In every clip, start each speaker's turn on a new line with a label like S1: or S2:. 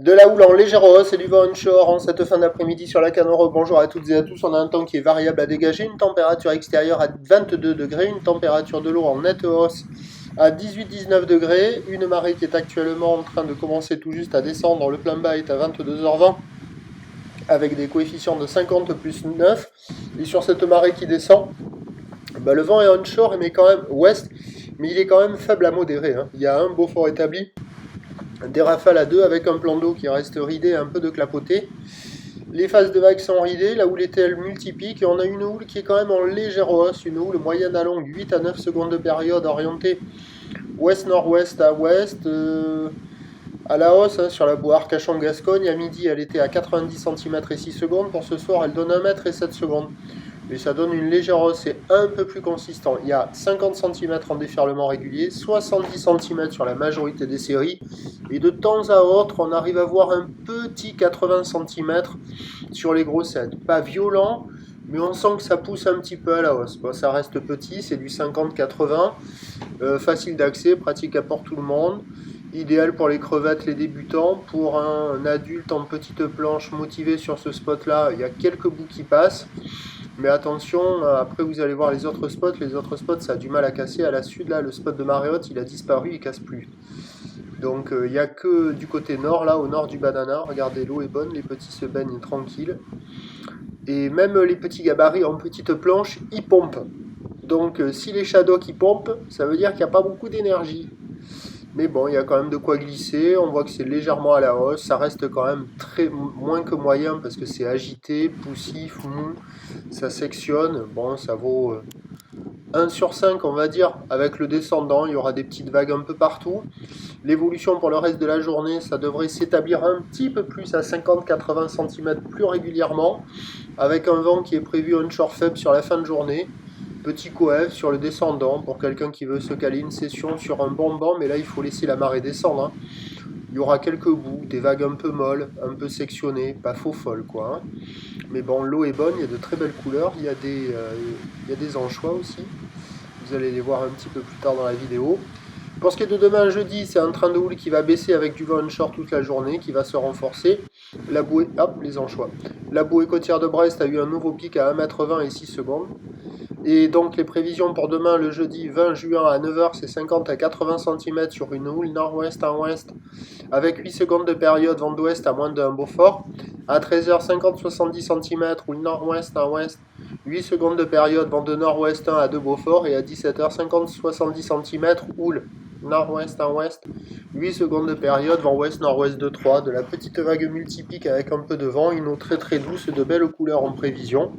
S1: De la houle en légère hausse et du vent onshore en cette fin d'après-midi sur la Canoro. Bonjour à toutes et à tous. On a un temps qui est variable à dégager, une température extérieure à 22 degrés, une température de l'eau en nette hausse à 18-19 degrés, une marée qui est actuellement en train de commencer tout juste à descendre. Le plein bas est à 22h20 avec des coefficients de 50 plus 9. Et sur cette marée qui descend, le vent est onshore mais quand même ouest, mais il est quand même faible à modéré. Il y a un beau fort établi. Des rafales à 2 avec un plan d'eau qui reste ridé et un peu de clapoté. Les phases de vagues sont ridées, la houle est elle multipique et on a une houle qui est quand même en légère hausse, une houle moyenne à longue 8 à 9 secondes de période orientée ouest-nord-ouest à ouest, à la hausse sur la boue Arcachon-Gascogne. À midi elle était à 90 cm et 6 secondes, pour ce soir elle donne 1 mètre et 7 secondes. Et ça donne une légère hausse, c'est un peu plus consistant. Il y a 50 cm en déferlement régulier, 70 cm sur la majorité des séries, et de temps à autre, on arrive à voir un petit 80 cm sur les grossettes. Pas violent, mais on sent que ça pousse un petit peu à la hausse. Bon, ça reste petit, c'est du 50-80, facile d'accès, pratique pour tout le monde. Idéal pour les crevettes, les débutants. Pour un adulte en petite planche motivé sur ce spot-là, il y a quelques bouts qui passent. Mais attention, après vous allez voir les autres spots. Les autres spots, ça a du mal à casser. À la sud, là, le spot de marée haute, il a disparu, il casse plus. Donc il n'y a que du côté nord, là, au nord du banana. Regardez, l'eau est bonne, les petits se baignent tranquilles. Et même les petits gabarits en petite planche, ils pompent. Donc si les shadows qui pompent, ça veut dire qu'il n'y a pas beaucoup d'énergie. Mais bon, il y a quand même de quoi glisser. On voit que c'est légèrement à la hausse. Ça reste quand même moins que moyen parce que c'est agité, poussif, mou. Ça sectionne. Bon, ça vaut 1 sur 5, on va dire. Avec le descendant, il y aura des petites vagues un peu partout. L'évolution pour le reste de la journée, ça devrait s'établir un petit peu plus à 50-80 cm plus régulièrement. Avec un vent qui est prévu onshore faible sur la fin de journée. Petit coef sur le descendant pour quelqu'un qui veut se caler une session sur un bon banc, mais là il faut laisser la marée descendre. Il y aura quelques bouts, des vagues un peu molles, un peu sectionnées, pas faux folles quoi. Mais bon, l'eau est bonne, il y a de très belles couleurs, il y a des anchois aussi. Vous allez les voir un petit peu plus tard dans la vidéo. Pour ce qui est de demain jeudi, c'est un train de houle qui va baisser avec du vent onshore toute la journée, qui va se renforcer. La bouée, hop, les anchois. La bouée côtière de Brest a eu un nouveau pic à 1,20 m et 6 secondes. Et donc les prévisions pour demain, le jeudi 20 juin à 9h, c'est 50 à 80 cm sur une houle nord-ouest à ouest, avec 8 secondes de période vent d'ouest à moins d'un Beaufort. À 13h, 50-70 cm, houle nord-ouest à ouest, 8 secondes de période vent de nord-ouest 1 à 2 Beaufort. Et à 17h, 50-70 cm, houle nord-ouest à ouest, 8 secondes de période vent ouest-nord-ouest de 3. De la petite vague multipique avec un peu de vent, une eau très très douce, de belles couleurs en prévision.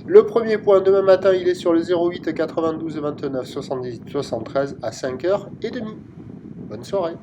S1: Le premier point, demain matin, il est sur le 08 92 29 78 73 à 5h30. Bonne soirée.